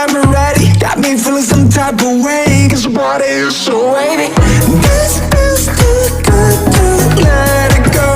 got me ready, got me feeling some type of way, 'cause your body is so wavy. This is too good to let it go.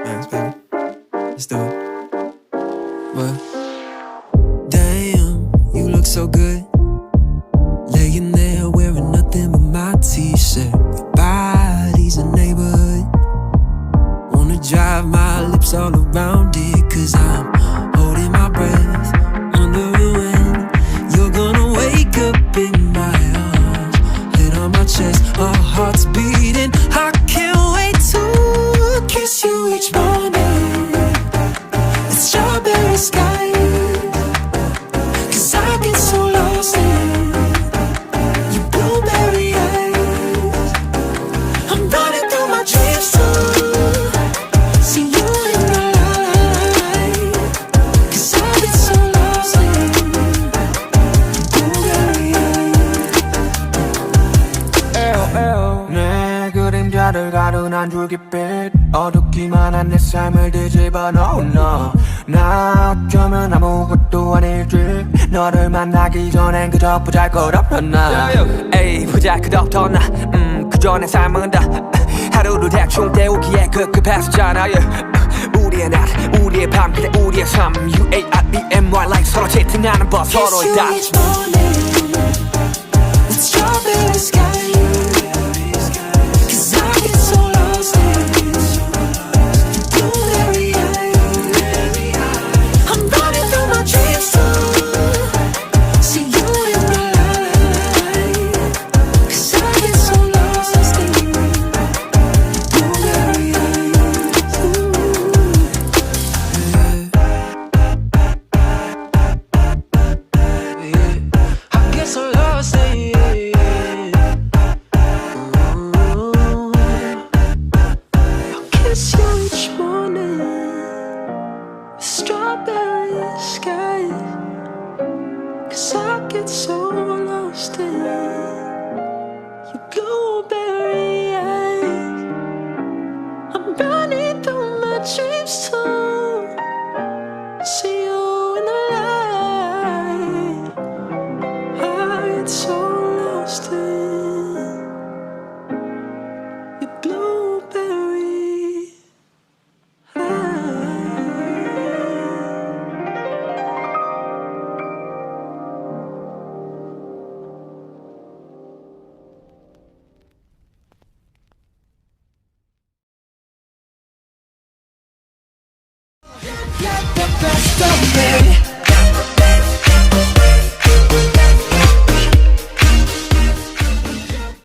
Thanks, baby. Let's do it. Well, damn, you look so good. Laying there wearing nothing but my t-shirt. Your body's a neighborhood. Wanna drive my lips all around it, 'cause I'm holding my breath, wondering when you're gonna wake up in my arms, head on my chest, our hearts beating. I can't wait to kiss you each morning. It's strawberry skies, 'cause I get so lost in your blueberry eyes. I'm running through my dreams to see you in the light, 'cause I get so lost in your blueberry eyes. 내 그림자를 가둔 한 줄깃빛, 어둡기만 한 내 삶을 뒤집어 놓은 너. 나 어쩌면 아무것도 아닐지. 너를 만나기 전엔 그저 보잘것없던 나. 에이, 보잘것없던 나. 그저 내 삶은 다 하루를 대충 때우기에 급급했었잖아. 우리의 낮, 우리의 밤, 그래 우리의 삶. UARBMY like 서로 채팅하는 법, 서로의 다. Kiss you each morning with strawberry skies, 'cause I get so lost in blueberry eyes. I'm running through my dreams to see you in the light, 'cause I get so lost in blueberry eyes. I get so lost in kiss you each morning, strawberry skies, 'cause I get so lost in your blueberry eyes. I'm running through my dreams to see you in the light. I get so lost in your blueberry eyes. Get the best of me.